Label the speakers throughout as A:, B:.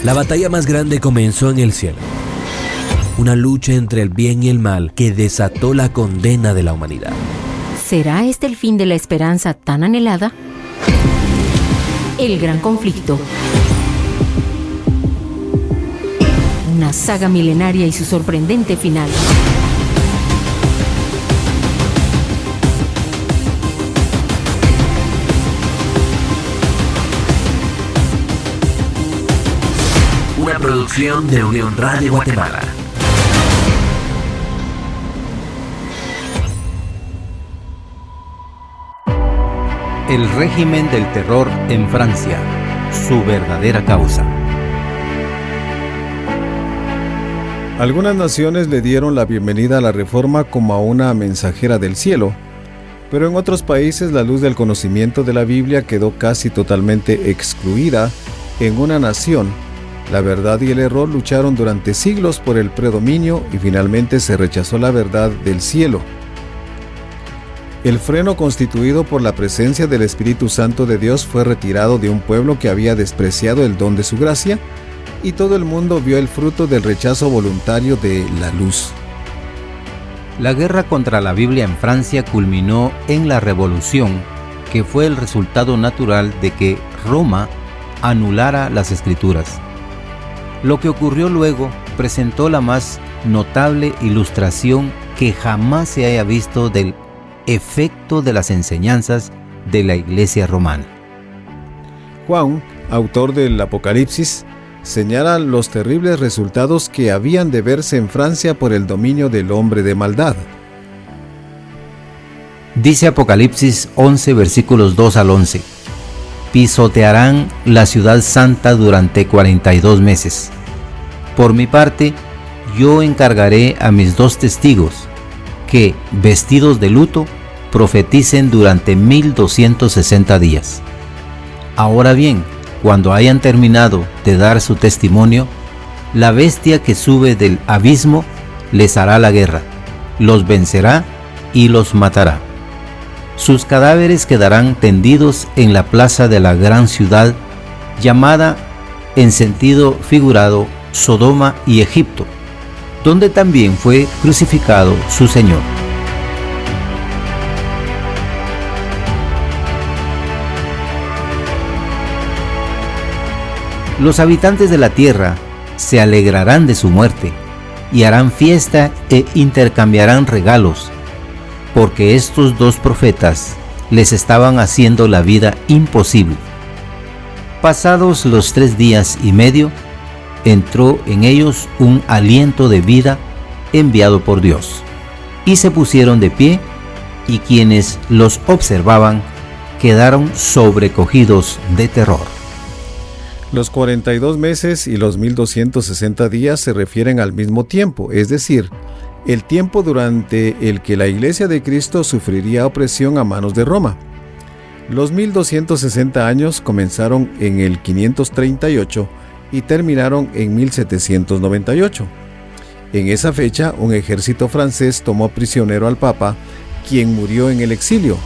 A: La batalla más grande comenzó en el cielo. Una lucha entre el bien y el mal que desató la condena de la humanidad.
B: ¿Será este el fin de la esperanza tan anhelada? El gran conflicto. Una saga milenaria y su sorprendente final.
A: Una producción de Unión Radio Guatemala.
C: El régimen del terror en Francia, su verdadera causa.
D: Algunas naciones le dieron la bienvenida a la Reforma como a una mensajera del cielo, pero en otros países la luz del conocimiento de la Biblia quedó casi totalmente excluida. En una nación, la verdad y el error lucharon durante siglos por el predominio y finalmente se rechazó la verdad del cielo. El freno constituido por la presencia del Espíritu Santo de Dios fue retirado de un pueblo que había despreciado el don de su gracia, y todo el mundo vio el fruto del rechazo voluntario de la luz.
C: La guerra contra la Biblia en Francia culminó en la Revolución, que fue el resultado natural de que Roma anulara las Escrituras. Lo que ocurrió luego presentó la más notable ilustración que jamás se haya visto del efecto de las enseñanzas de la Iglesia romana.
D: Juan, autor del Apocalipsis, señala los terribles resultados que habían de verse en Francia por el dominio del hombre de maldad.
C: Dice Apocalipsis 11, versículos 2 al 11. Pisotearán la ciudad santa durante 42 meses. Por mi parte, yo encargaré a mis 2 testigos que, vestidos de luto, profeticen durante 1260 días. Ahora bien, cuando hayan terminado de dar su testimonio, la bestia que sube del abismo les hará la guerra, los vencerá y los matará. Sus cadáveres quedarán tendidos en la plaza de la gran ciudad, llamada en sentido figurado Sodoma y Egipto, donde también fue crucificado su Señor. Los habitantes de la tierra se alegrarán de su muerte y harán fiesta e intercambiarán regalos, porque estos 2 profetas les estaban haciendo la vida imposible. Pasados los 3 días y medio, entró en ellos un aliento de vida enviado por Dios, y se pusieron de pie, y quienes los observaban quedaron sobrecogidos de terror.
D: Los 42 meses y los 1260 días se refieren al mismo tiempo, es decir, el tiempo durante el que la Iglesia de Cristo sufriría opresión a manos de Roma. Los 1260 años comenzaron en el 538 y terminaron en 1798. En esa fecha, un ejército francés tomó prisionero al Papa, quien murió en el exilio.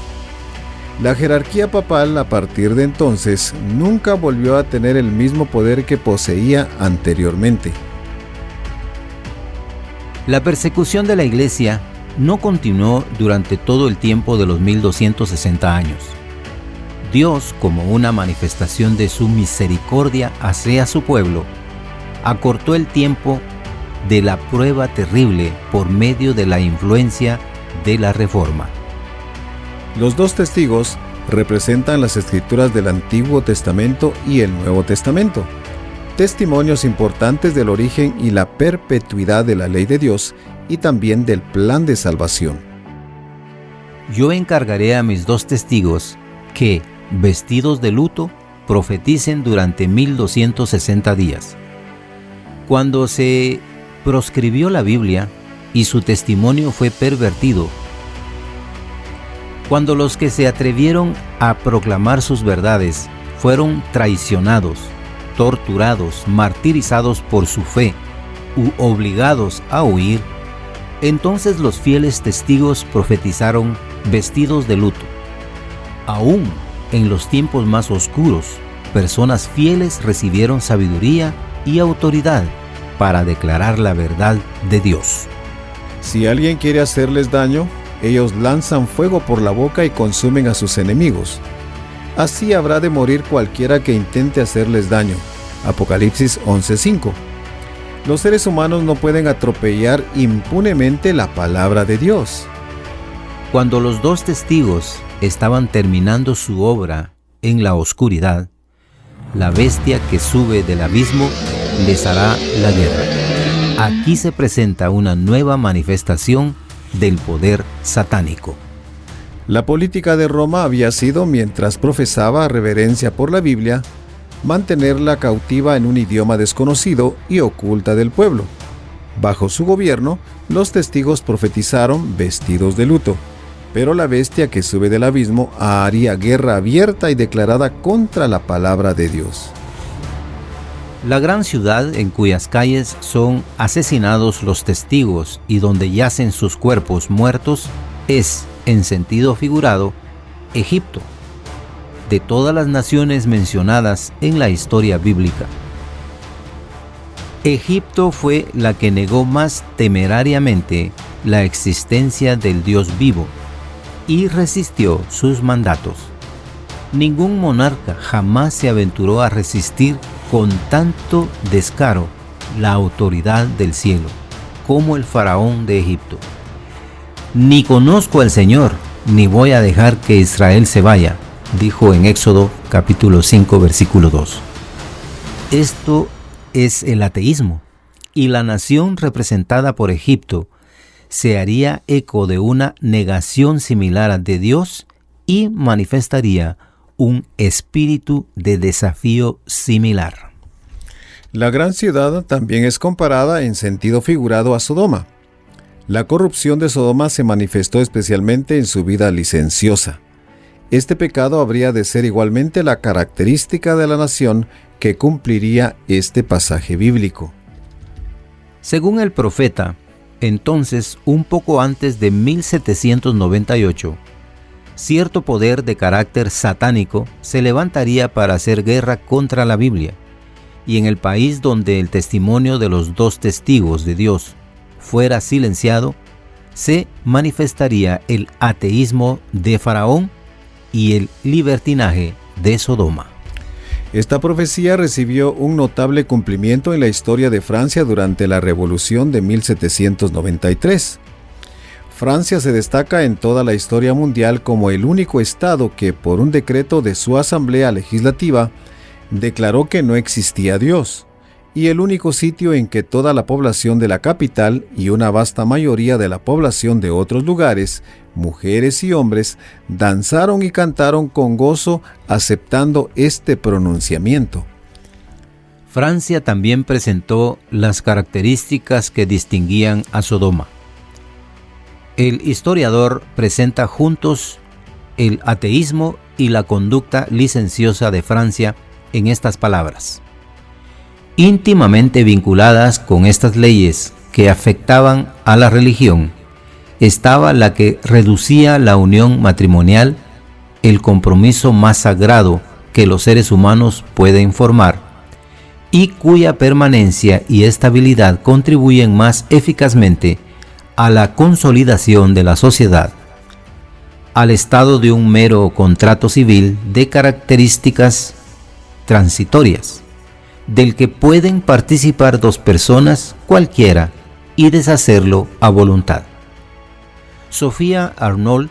D: La jerarquía papal a partir de entonces nunca volvió a tener el mismo poder que poseía anteriormente.
C: La persecución de la Iglesia no continuó durante todo el tiempo de los 1260 años. Dios, como una manifestación de su misericordia hacia su pueblo, acortó el tiempo de la prueba terrible por medio de la influencia de la Reforma.
D: Los 2 testigos representan las escrituras del Antiguo Testamento y el Nuevo Testamento, testimonios importantes del origen y la perpetuidad de la ley de Dios y también del plan de salvación.
C: Yo encargaré a mis 2 testigos que, vestidos de luto, profeticen durante 1260 días. Cuando se proscribió la Biblia y su testimonio fue pervertido, cuando los que se atrevieron a proclamar sus verdades fueron traicionados, torturados, martirizados por su fe u obligados a huir, entonces los fieles testigos profetizaron vestidos de luto. Aún en los tiempos más oscuros, personas fieles recibieron sabiduría y autoridad para declarar la verdad de Dios.
D: Si alguien quiere hacerles daño, ellos lanzan fuego por la boca y consumen a sus enemigos. Así habrá de morir cualquiera que intente hacerles daño. Apocalipsis 11:5. Los seres humanos no pueden atropellar impunemente la palabra de Dios.
C: Cuando los dos testigos estaban terminando su obra en la oscuridad, la bestia que sube del abismo les hará la guerra. Aquí se presenta una nueva manifestación del poder satánico.
D: La política de Roma había sido, mientras profesaba reverencia por la Biblia, mantenerla cautiva en un idioma desconocido y oculta del pueblo. Bajo su gobierno, los testigos profetizaron vestidos de luto, pero la bestia que sube del abismo haría guerra abierta y declarada contra la palabra de Dios.
C: La gran ciudad en cuyas calles son asesinados los testigos y donde yacen sus cuerpos muertos es, en sentido figurado, Egipto, de todas las naciones mencionadas en la historia bíblica. Egipto fue la que negó más temerariamente la existencia del Dios vivo y resistió sus mandatos. Ningún monarca jamás se aventuró a resistir con tanto descaro la autoridad del cielo como el faraón de Egipto. Ni conozco al Señor, ni voy a dejar que Israel se vaya, dijo en Éxodo capítulo 5 versículo 2. Esto es el ateísmo, y la nación representada por Egipto se haría eco de una negación similar de Dios y manifestaría un espíritu de desafío similar.
D: La gran ciudad también es comparada en sentido figurado a Sodoma. La corrupción de Sodoma se manifestó especialmente en su vida licenciosa. Este pecado habría de ser igualmente la característica de la nación que cumpliría este pasaje bíblico.
C: Según el profeta, entonces, un poco antes de 1798, cierto poder de carácter satánico se levantaría para hacer guerra contra la Biblia, y en el país donde el testimonio de los dos testigos de Dios fuera silenciado, se manifestaría el ateísmo de Faraón y el libertinaje de Sodoma.
D: Esta profecía recibió un notable cumplimiento en la historia de Francia durante la Revolución de 1793. Francia se destaca en toda la historia mundial como el único estado que, por un decreto de su Asamblea Legislativa, declaró que no existía Dios, y el único sitio en que toda la población de la capital y una vasta mayoría de la población de otros lugares, mujeres y hombres, danzaron y cantaron con gozo aceptando este pronunciamiento.
C: Francia también presentó las características que distinguían a Sodoma. El historiador presenta juntos el ateísmo y la conducta licenciosa de Francia en estas palabras. Íntimamente vinculadas con estas leyes que afectaban a la religión, estaba la que reducía la unión matrimonial, el compromiso más sagrado que los seres humanos pueden formar, y cuya permanencia y estabilidad contribuyen más eficazmente a la consolidación de la sociedad, al estado de un mero contrato civil de características transitorias, del que pueden participar dos personas cualquiera y deshacerlo a voluntad. Sophia Arnold,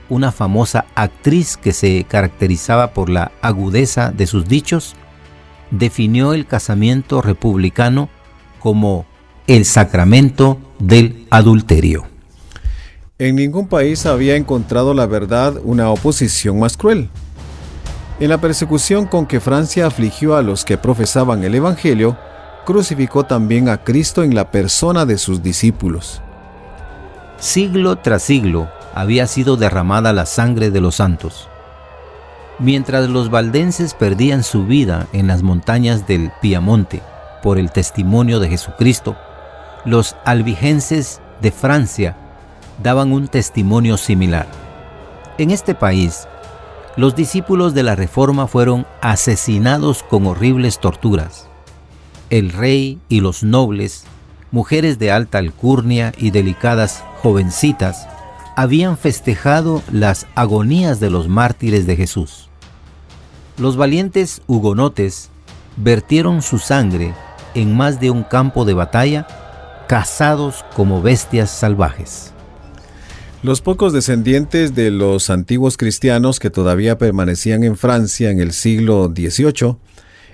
C: una famosa actriz que se caracterizaba por la agudeza de sus dichos, definió el casamiento republicano como el sacramento del adulterio.
D: En ningún país había encontrado la verdad una oposición más cruel. En la persecución con que Francia afligió a los que profesaban el Evangelio, crucificó también a Cristo en la persona de sus discípulos.
C: Siglo tras siglo había sido derramada la sangre de los santos. Mientras los valdenses perdían su vida en las montañas del Piamonte por el testimonio de Jesucristo, los albigenses de Francia daban un testimonio similar. En este país, los discípulos de la Reforma fueron asesinados con horribles torturas. el rey y los nobles, mujeres de alta alcurnia y delicadas jovencitas, habían festejado las agonías de los mártires de Jesús. Los valientes hugonotes vertieron su sangre en más de un campo de batalla, cazados como bestias salvajes.
D: Los pocos descendientes de los antiguos cristianos que todavía permanecían en Francia en el siglo XVIII,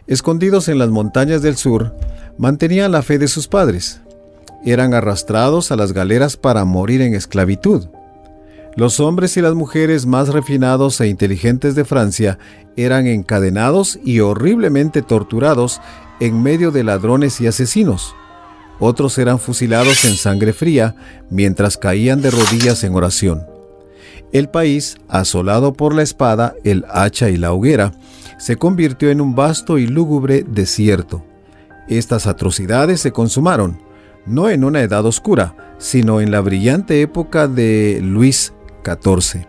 D: escondidos en las montañas del sur, mantenían la fe de sus padres. Eran arrastrados a las galeras para morir en esclavitud. Los hombres y las mujeres más refinados e inteligentes de Francia eran encadenados y horriblemente torturados en medio de ladrones y asesinos. Otros eran fusilados en sangre fría mientras caían de rodillas en oración. El país, asolado por la espada, el hacha y la hoguera, se convirtió en un vasto y lúgubre desierto. Estas atrocidades se consumaron, no en una edad oscura, sino en la brillante época de Luis XIV.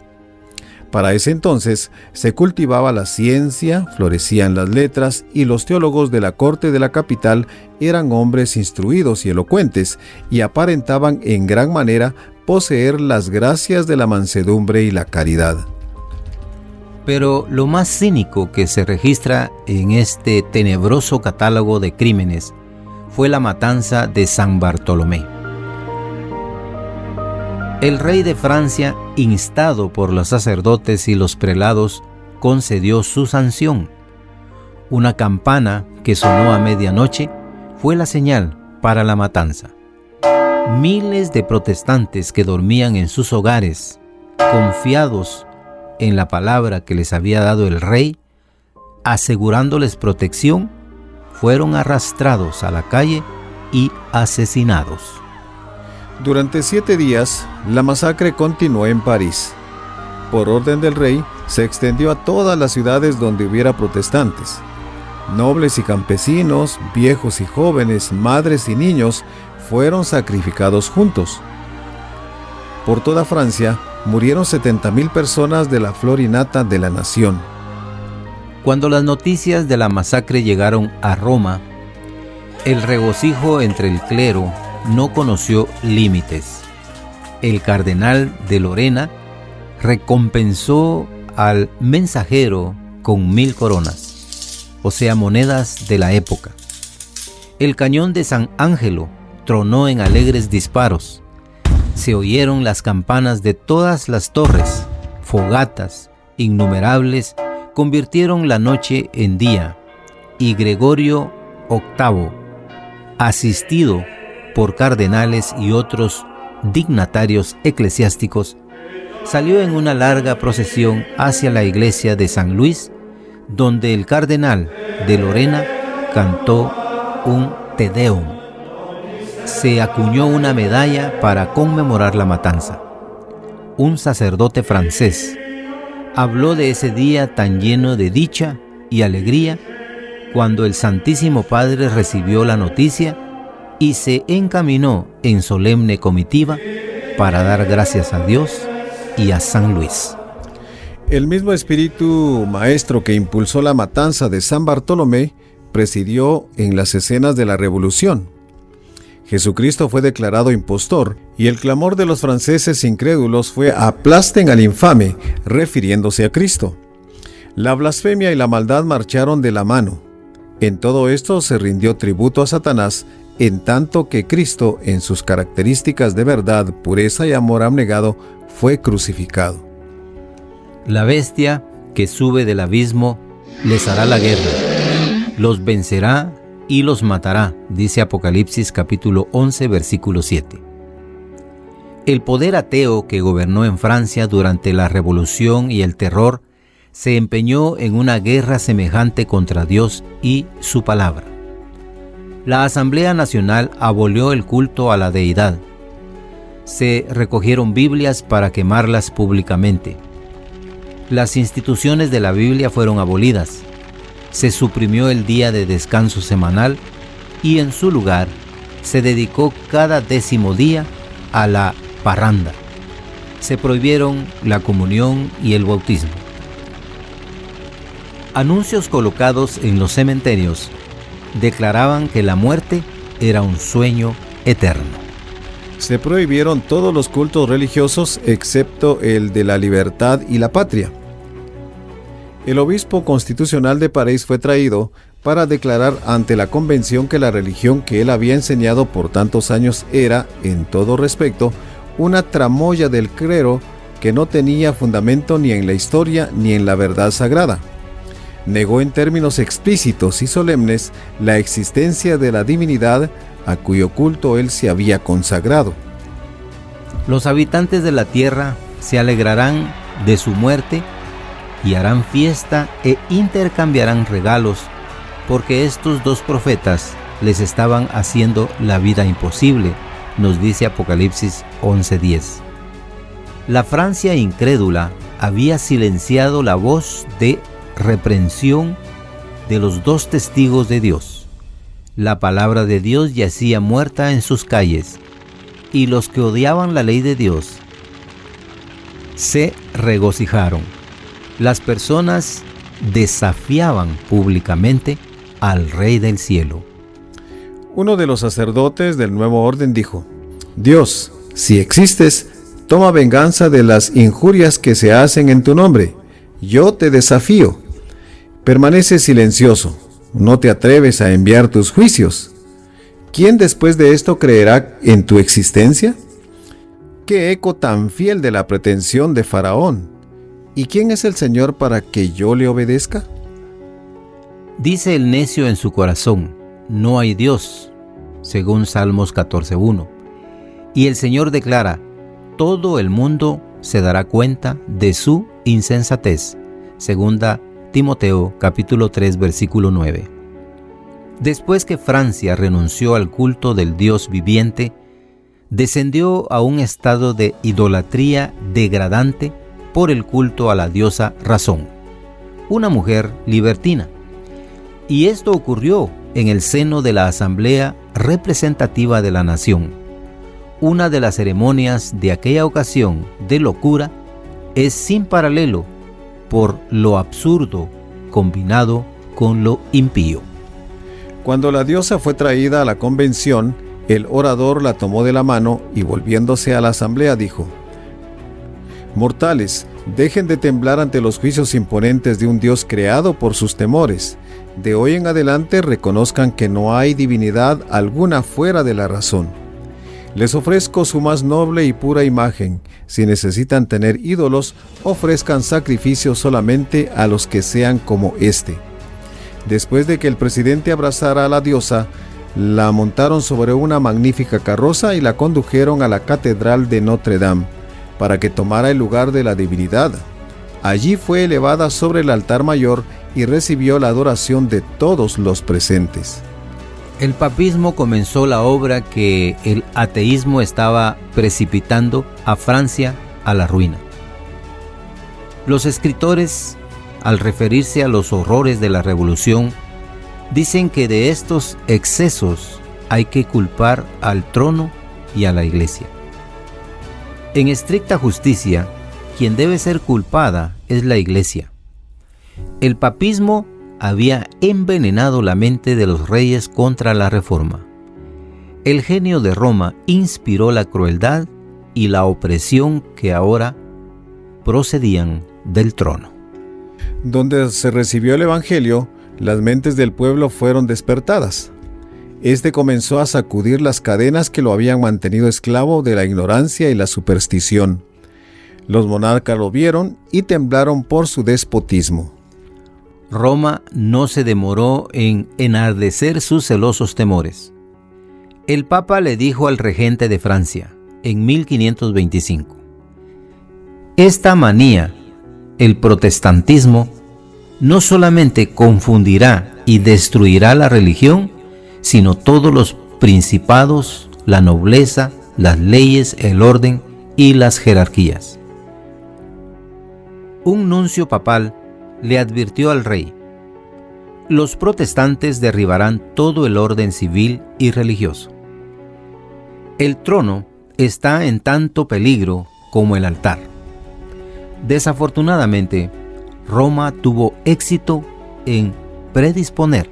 D: Para ese entonces se cultivaba la ciencia, florecían las letras y los teólogos de la corte de la capital eran hombres instruidos y elocuentes y aparentaban en gran manera poseer las gracias de la mansedumbre y la caridad.
C: Pero lo más cínico que se registra en este tenebroso catálogo de crímenes fue la matanza de San Bartolomé. El rey de Francia, instado por los sacerdotes y los prelados, concedió su sanción. Una campana que sonó a medianoche fue la señal para la matanza. Miles de protestantes que dormían en sus hogares, confiados en la palabra que les había dado el rey, asegurándoles protección, fueron arrastrados a la calle y asesinados.
D: Durante 7 días, la masacre continuó en París. Por orden del rey, se extendió a todas las ciudades donde hubiera protestantes. Nobles y campesinos, viejos y jóvenes, madres y niños fueron sacrificados juntos. Por toda Francia, murieron 70,000 personas de la flor y nata de la nación.
C: Cuando las noticias de la masacre llegaron a Roma, el regocijo entre el clero no conoció límites. El cardenal de Lorena recompensó al mensajero con 1,000 coronas, o sea, monedas de la época. El cañón de San Ángelo tronó en alegres disparos. Se oyeron las campanas de todas las torres, fogatas innumerables convirtieron la noche en día, y Gregorio VIII, asistido por cardenales y otros dignatarios eclesiásticos, salió en una larga procesión hacia la iglesia de San Luis, donde el cardenal de Lorena cantó un Te Deum. Se acuñó una medalla para conmemorar la matanza. Un sacerdote francés habló de ese día tan lleno de dicha y alegría cuando el Santísimo Padre recibió la noticia y se encaminó en solemne comitiva para dar gracias a Dios y a San Luis.
D: El mismo espíritu maestro que impulsó la matanza de San Bartolomé presidió en las escenas de la Revolución. Jesucristo fue declarado impostor y el clamor de los franceses incrédulos fue «aplasten al infame», refiriéndose a Cristo. La blasfemia y la maldad marcharon de la mano. En todo esto se rindió tributo a Satanás, en tanto que Cristo, en sus características de verdad, pureza y amor abnegado, fue crucificado.
C: La bestia que sube del abismo les hará la guerra, los vencerá y los matará, dice Apocalipsis capítulo 11, versículo 7. El poder ateo que gobernó en Francia durante la Revolución y el terror se empeñó en una guerra semejante contra Dios y su palabra. La Asamblea Nacional abolió el culto a la deidad. Se recogieron Biblias para quemarlas públicamente. Las instituciones de la Biblia fueron abolidas. Se suprimió el día de descanso semanal y en su lugar se dedicó cada 10º día a la parranda. Se prohibieron la comunión y el bautismo. Anuncios colocados en los cementerios declaraban que la muerte era un sueño eterno.
D: Se prohibieron todos los cultos religiosos excepto el de la libertad y la patria. El obispo constitucional de París fue traído para declarar ante la convención que la religión que él había enseñado por tantos años era, en todo respecto, una tramoya del clero que no tenía fundamento ni en la historia ni en la verdad sagrada. Negó en términos explícitos y solemnes la existencia de la divinidad a cuyo culto él se había consagrado.
C: Los habitantes de la tierra se alegrarán de su muerte y harán fiesta e intercambiarán regalos, porque estos dos profetas les estaban haciendo la vida imposible, nos dice Apocalipsis 11:10. La Francia incrédula había silenciado la voz de reprensión de los dos testigos de Dios. La palabra de Dios yacía muerta en sus calles, y los que odiaban la ley de Dios se regocijaron. Las personas desafiaban públicamente al Rey del Cielo.
D: Uno de los sacerdotes del nuevo orden dijo: Dios, si existes, toma venganza de las injurias que se hacen en tu nombre. Yo te desafío. Permanece silencioso. No te atreves a enviar tus juicios. ¿Quién después de esto creerá en tu existencia? ¿Qué eco tan fiel de la pretensión de Faraón? ¿Y quién es el Señor para que yo le obedezca?
C: Dice el necio en su corazón: no hay Dios, según Salmos 14:1. Y el Señor declara: todo el mundo se dará cuenta de su insensatez. Segunda Timoteo capítulo 3 versículo 9. Después que Francia renunció al culto del Dios viviente, descendió a un estado de idolatría degradante por el culto a la diosa Razón, una mujer libertina. Y esto ocurrió en el seno de la Asamblea Representativa de la Nación. Una de las ceremonias de aquella ocasión de locura es sin paralelo por lo absurdo combinado con lo impío.
D: Cuando la diosa fue traída a la convención, el orador la tomó de la mano y volviéndose a la asamblea dijo: Mortales, dejen de temblar ante los juicios imponentes de un Dios creado por sus temores. De hoy en adelante reconozcan que no hay divinidad alguna fuera de la razón. Les ofrezco su más noble y pura imagen. Si necesitan tener ídolos, ofrezcan sacrificios solamente a los que sean como este. Después de que el presidente abrazara a la diosa, la montaron sobre una magnífica carroza y la condujeron a la catedral de Notre Dame, para que tomara el lugar de la divinidad. Allí fue elevada sobre el altar mayor y recibió la adoración de todos los presentes.
C: El papismo comenzó la obra que el ateísmo estaba precipitando a Francia a la ruina. Los escritores, al referirse a los horrores de la revolución, dicen que de estos excesos hay que culpar al trono y a la iglesia. En estricta justicia, quien debe ser culpada es la iglesia. El papismo había envenenado la mente de los reyes contra la reforma. El genio de Roma inspiró la crueldad y la opresión que ahora procedían del trono.
D: Donde se recibió el evangelio, las mentes del pueblo fueron despertadas. Este comenzó a sacudir las cadenas que lo habían mantenido esclavo de la ignorancia y la superstición. Los monarcas lo vieron y temblaron por su despotismo.
C: Roma no se demoró en enardecer sus celosos temores. El Papa le dijo al regente de Francia, en 1525, esta manía, el protestantismo, no solamente confundirá y destruirá la religión, sino todos los principados, la nobleza, las leyes, el orden y las jerarquías. Un nuncio papal le advirtió al rey: los protestantes derribarán todo el orden civil y religioso. El trono está en tanto peligro como el altar. Desafortunadamente, Roma tuvo éxito en predisponer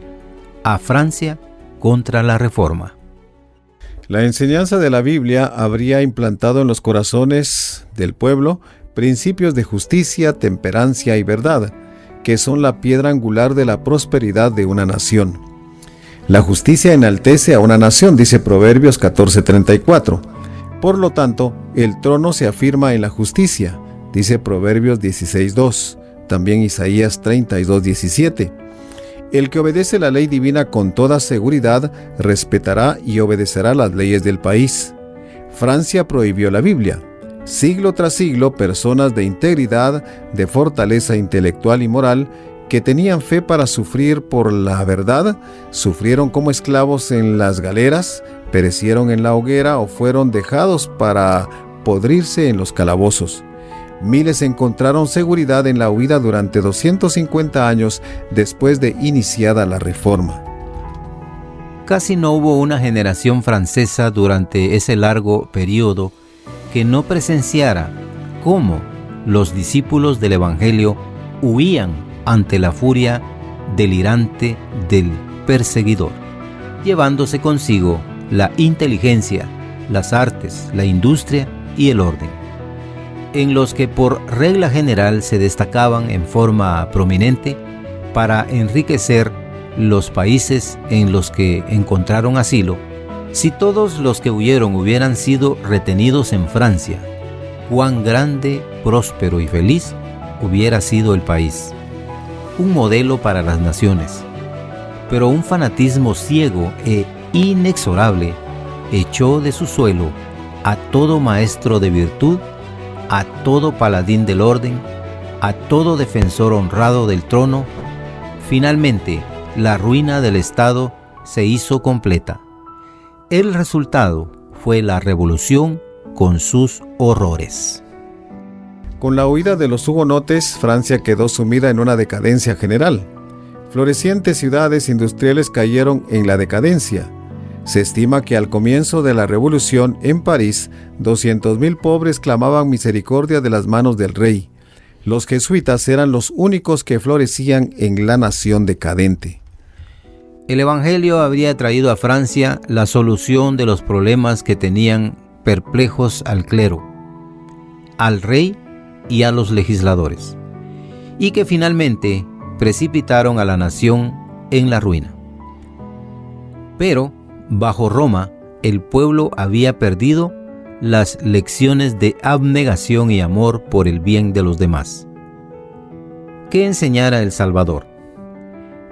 C: a Francia contra la Reforma.
D: La enseñanza de la Biblia habría implantado en los corazones del pueblo principios de justicia, temperancia y verdad, que son la piedra angular de la prosperidad de una nación. La justicia enaltece a una nación, dice Proverbios 14:34. Por lo tanto, el trono se afirma en la justicia, dice Proverbios 16:2, también Isaías 32:17. El que obedece la ley divina con toda seguridad respetará y obedecerá las leyes del país. Francia prohibió la Biblia. Siglo tras siglo, personas de integridad, de fortaleza intelectual y moral, que tenían fe para sufrir por la verdad, sufrieron como esclavos en las galeras, perecieron en la hoguera o fueron dejados para podrirse en los calabozos. Miles encontraron seguridad en la huida durante 250 años después de iniciada la Reforma.
C: Casi no hubo una generación francesa durante ese largo periodo que no presenciara cómo los discípulos del Evangelio huían ante la furia delirante del perseguidor, llevándose consigo la inteligencia, las artes, la industria y el orden, en los que por regla general se destacaban en forma prominente para enriquecer los países en los que encontraron asilo. Si todos los que huyeron hubieran sido retenidos en Francia, cuán grande, próspero y feliz hubiera sido el país. Un modelo para las naciones. Pero un fanatismo ciego e inexorable echó de su suelo a todo maestro de virtud, a todo paladín del orden, a todo defensor honrado del trono. Finalmente, la ruina del Estado se hizo completa. El resultado fue la revolución con sus horrores.
D: Con la huida de los hugonotes, Francia quedó sumida en una decadencia general. Florecientes ciudades industriales cayeron en la decadencia. Se estima que al comienzo de la revolución en París, 200.000 pobres clamaban misericordia de las manos del rey. Los jesuitas eran los únicos que florecían en la nación decadente.
C: El Evangelio habría traído a Francia la solución de los problemas que tenían perplejos al clero, al rey y a los legisladores, y que finalmente precipitaron a la nación en la ruina. Pero, bajo Roma, el pueblo había perdido las lecciones de abnegación y amor por el bien de los demás. ¿Qué enseñara el Salvador?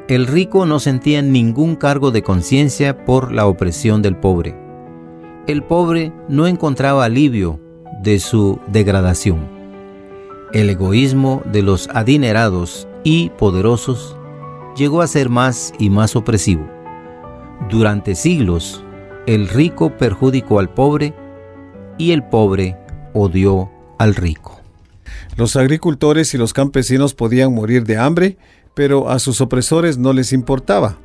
C: El rico no sentía ningún cargo de conciencia por la opresión del pobre. El pobre no encontraba alivio de su degradación. El egoísmo de los adinerados y poderosos llegó a ser más y más opresivo. Durante siglos, el rico perjudicó al pobre y el pobre odió al rico.
D: Los agricultores y los campesinos podían morir de hambre, pero a sus opresores no les importaba.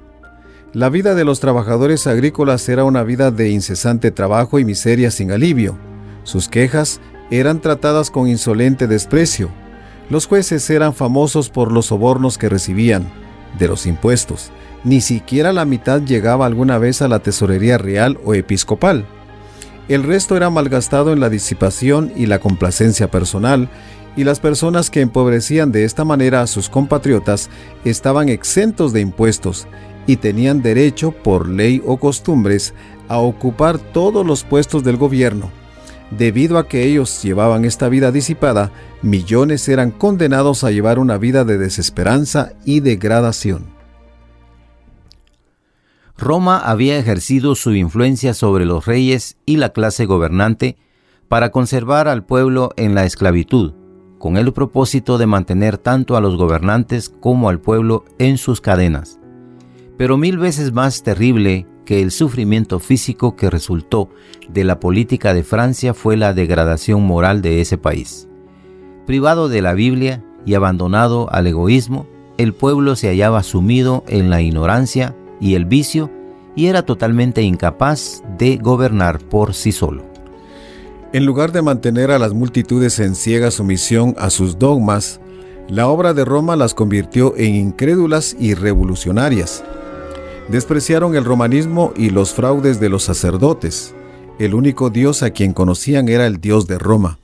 D: La vida de los trabajadores agrícolas era una vida de incesante trabajo y miseria sin alivio. Sus quejas eran tratadas con insolente desprecio. Los jueces eran famosos por los sobornos que recibían de los impuestos. Ni siquiera la mitad llegaba alguna vez a la tesorería real o episcopal. El resto era malgastado en la disipación y la complacencia personal, y las personas que empobrecían de esta manera a sus compatriotas estaban exentos de impuestos y tenían derecho, por ley o costumbres, a ocupar todos los puestos del gobierno. Debido a que ellos llevaban esta vida disipada, millones eran condenados a llevar una vida de desesperanza y degradación.
C: Roma había ejercido su influencia sobre los reyes y la clase gobernante para conservar al pueblo en la esclavitud, con el propósito de mantener tanto a los gobernantes como al pueblo en sus cadenas. Pero 1000 veces más terrible que el sufrimiento físico que resultó de la política de Francia fue la degradación moral de ese país. Privado de la Biblia y abandonado al egoísmo, el pueblo se hallaba sumido en la ignorancia y el vicio y era totalmente incapaz de gobernar por sí solo.
D: En lugar de mantener a las multitudes en ciega sumisión a sus dogmas, la obra de Roma las convirtió en incrédulas y revolucionarias. Despreciaron el romanismo y los fraudes de los sacerdotes. El único Dios a quien conocían era el Dios de Roma.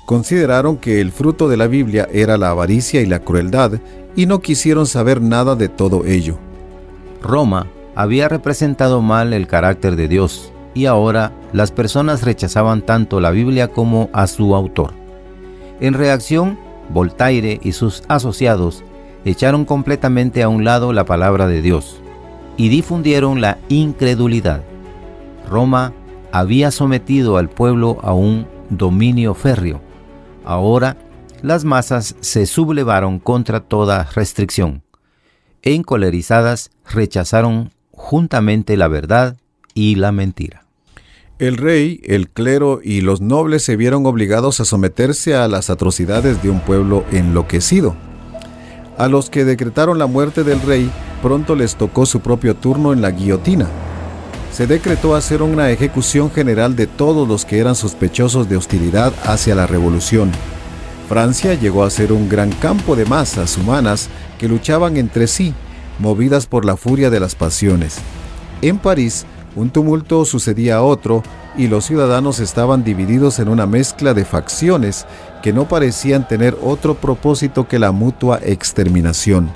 D: Consideraron que el fruto de la Biblia era la avaricia y la crueldad, y no quisieron saber nada de todo ello.
C: Roma había representado mal el carácter de Dios, y ahora las personas rechazaban tanto la Biblia como a su autor. En reacción, Voltaire y sus asociados echaron completamente a un lado la palabra de Dios y difundieron la incredulidad. Roma había sometido al pueblo a un dominio férreo. Ahora las masas se sublevaron contra toda restricción. Encolerizadas, rechazaron juntamente la verdad y la mentira.
D: El rey, el clero y los nobles se vieron obligados a someterse a las atrocidades de un pueblo enloquecido. A los que decretaron la muerte del rey, pronto les tocó su propio turno en la guillotina. Se decretó hacer una ejecución general de todos los que eran sospechosos de hostilidad hacia la revolución. Francia llegó a ser un gran campo de masas humanas que luchaban entre sí, movidas por la furia de las pasiones. En París, un tumulto sucedía a otro y los ciudadanos estaban divididos en una mezcla de facciones que no parecían tener otro propósito que la mutua exterminación.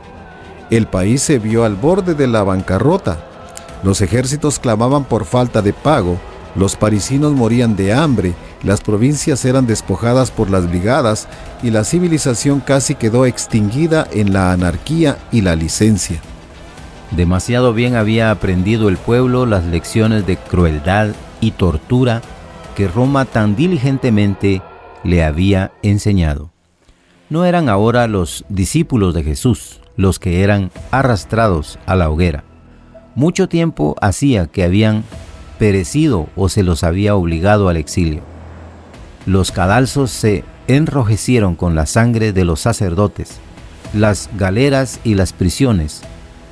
D: El país se vio al borde de la bancarrota. Los ejércitos clamaban por falta de pago, los parisinos morían de hambre, las provincias eran despojadas por las brigadas y la civilización casi quedó extinguida en la anarquía y la licencia.
C: Demasiado bien había aprendido el pueblo las lecciones de crueldad y tortura que Roma tan diligentemente le había enseñado. No eran ahora los discípulos de Jesús los que eran arrastrados a la hoguera. Mucho tiempo hacía que habían perecido o se los había obligado al exilio. Los cadalsos se enrojecieron con la sangre de los sacerdotes. Las galeras y las prisiones,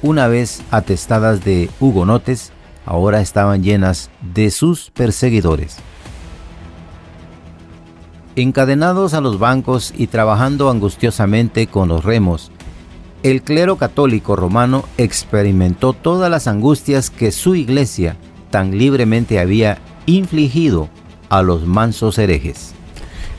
C: una vez atestadas de hugonotes, ahora estaban llenas de sus perseguidores. Encadenados a los bancos y trabajando angustiosamente con los remos, el clero católico romano experimentó todas las angustias que su iglesia tan libremente había infligido a los mansos herejes.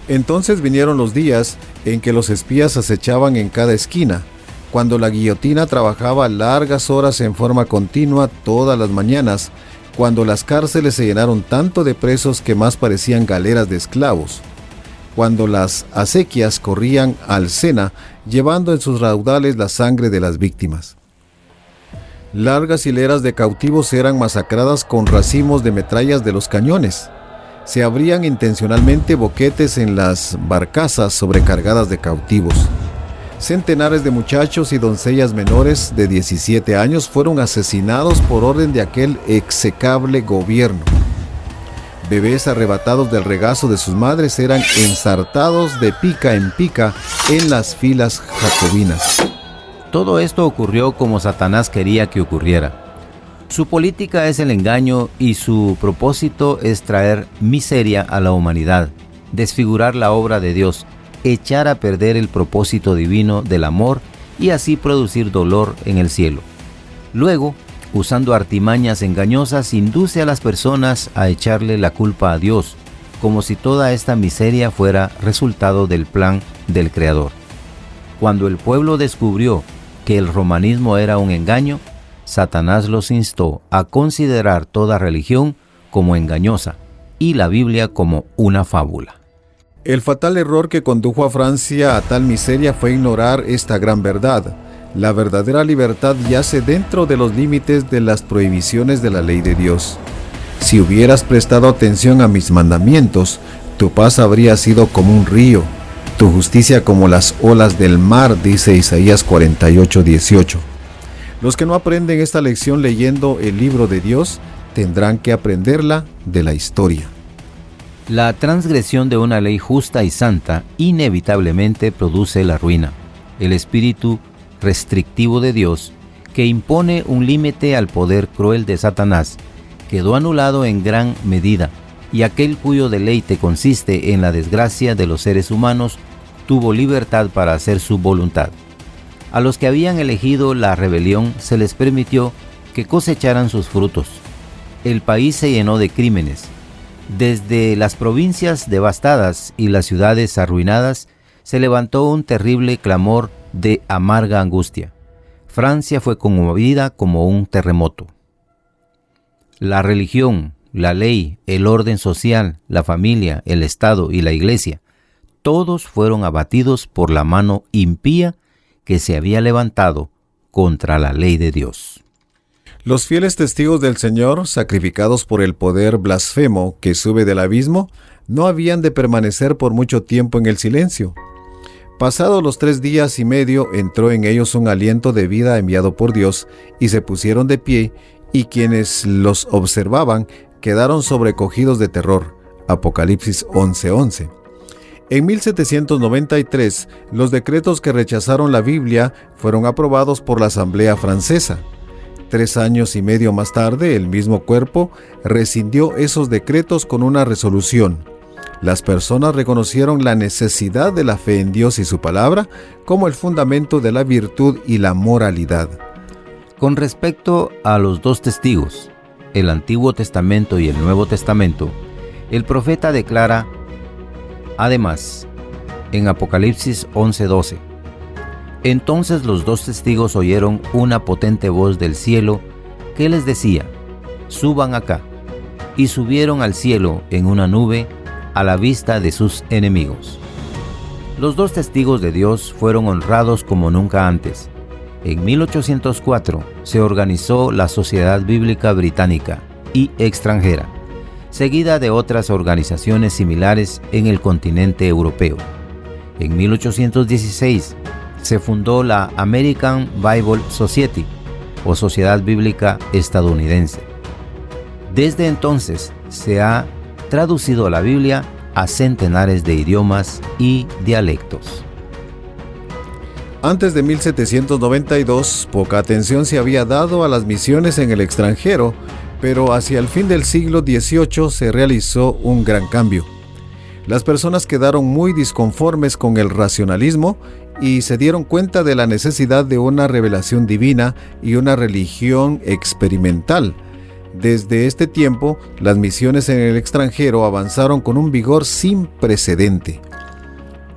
D: Entonces vinieron los días en que los espías acechaban en cada esquina, cuando la guillotina trabajaba largas horas en forma continua todas las mañanas, cuando las cárceles se llenaron tanto de presos que más parecían galeras de esclavos, cuando las acequias corrían al Sena, llevando en sus raudales la sangre de las víctimas. Largas hileras de cautivos eran masacradas con racimos de metrallas de los cañones. Se abrían intencionalmente boquetes en las barcazas sobrecargadas de cautivos. Centenares de muchachos y doncellas menores de 17 años fueron asesinados por orden de aquel execrable gobierno. Bebés arrebatados del regazo de sus madres eran ensartados de pica en pica en las filas jacobinas.
C: Todo esto ocurrió como Satanás quería que ocurriera. Su política es el engaño y su propósito es traer miseria a la humanidad, desfigurar la obra de Dios, echar a perder el propósito divino del amor y así producir dolor en el cielo. Luego, usando artimañas engañosas, induce a las personas a echarle la culpa a Dios, como si toda esta miseria fuera resultado del plan del Creador. Cuando el pueblo descubrió que el romanismo era un engaño, Satanás los instó a considerar toda religión como engañosa y la Biblia como una fábula.
D: El fatal error que condujo a Francia a tal miseria fue ignorar esta gran verdad. La verdadera libertad yace dentro de los límites de las prohibiciones de la ley de Dios. Si hubieras prestado atención a mis mandamientos, tu paz habría sido como un río, tu justicia como las olas del mar, dice Isaías 48:18. Los que no aprenden esta lección leyendo el libro de Dios, tendrán que aprenderla de la historia.
C: La transgresión de una ley justa y santa inevitablemente produce la ruina. El espíritu restrictivo de Dios, que impone un límite al poder cruel de Satanás, quedó anulado en gran medida, y aquel cuyo deleite consiste en la desgracia de los seres humanos tuvo libertad para hacer su voluntad. A los que habían elegido la rebelión se les permitió que cosecharan sus frutos. El país se llenó de crímenes. Desde las provincias devastadas y las ciudades arruinadas, se levantó un terrible clamor de amarga angustia. Francia fue conmovida como un terremoto. La religión, la ley, el orden social, la familia, el Estado y la Iglesia, todos fueron abatidos por la mano impía que se había levantado contra la ley de Dios.
D: Los fieles testigos del Señor, sacrificados por el poder blasfemo que sube del abismo, no habían de permanecer por mucho tiempo en el silencio. Pasados los 3 días y medio, entró en ellos un aliento de vida enviado por Dios, y se pusieron de pie, y quienes los observaban quedaron sobrecogidos de terror. Apocalipsis 11:11. En 1793, los decretos que rechazaron la Biblia fueron aprobados por la Asamblea Francesa. 3 años y medio más tarde, el mismo cuerpo rescindió esos decretos con una resolución. Las personas reconocieron la necesidad de la fe en Dios y su palabra como el fundamento de la virtud y la moralidad.
C: Con respecto a los 2 testigos, el Antiguo Testamento y el Nuevo Testamento, el profeta declara, además, en Apocalipsis 11:12, entonces los 2 testigos oyeron una potente voz del cielo que les decía, suban acá, y subieron al cielo en una nube a la vista de sus enemigos. Los 2 testigos de Dios fueron honrados como nunca antes. En 1804 se organizó la Sociedad Bíblica Británica y extranjera, seguida de otras organizaciones similares en el continente europeo. En 1816 se fundó la American Bible Society, o Sociedad Bíblica Estadounidense. Desde entonces se ha traducido la Biblia a centenares de idiomas y dialectos.
D: Antes de 1792, poca atención se había dado a las misiones en el extranjero, pero hacia el fin del siglo XVIII se realizó un gran cambio. Las personas quedaron muy disconformes con el racionalismo y se dieron cuenta de la necesidad de una revelación divina y una religión experimental. Desde este tiempo, las misiones en el extranjero avanzaron con un vigor sin precedente.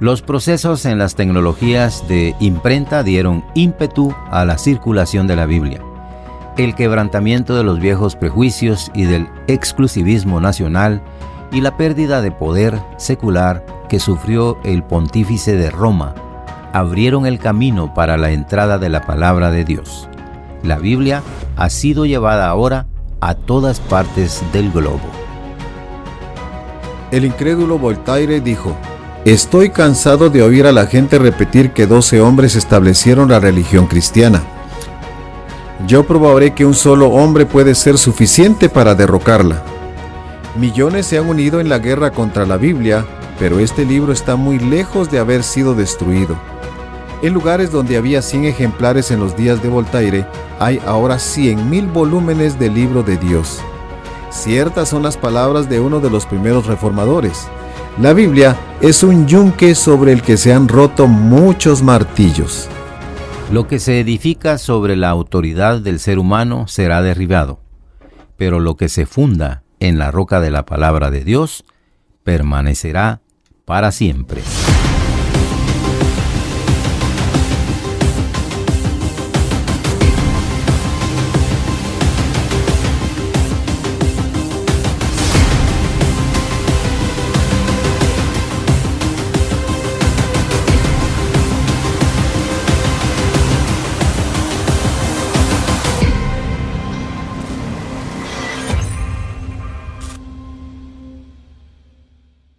C: Los procesos en las tecnologías de imprenta dieron ímpetu a la circulación de la Biblia. El quebrantamiento de los viejos prejuicios y del exclusivismo nacional y la pérdida de poder secular que sufrió el pontífice de Roma abrieron el camino para la entrada de la palabra de Dios. La Biblia ha sido llevada ahora a todas partes del globo.
D: El incrédulo Voltaire dijo: estoy cansado de oír a la gente repetir que 12 hombres establecieron la religión cristiana. Yo probaré que un solo hombre puede ser suficiente para derrocarla. Millones se han unido en la guerra contra la Biblia, pero este libro está muy lejos de haber sido destruido. En lugares donde había 100 ejemplares en los días de Voltaire, hay ahora 100.000 volúmenes del libro de Dios. Ciertas son las palabras de uno de los primeros reformadores: la Biblia es un yunque sobre el que se han roto muchos martillos.
C: Lo que se edifica sobre la autoridad del ser humano será derribado, pero lo que se funda en la roca de la palabra de Dios permanecerá para siempre.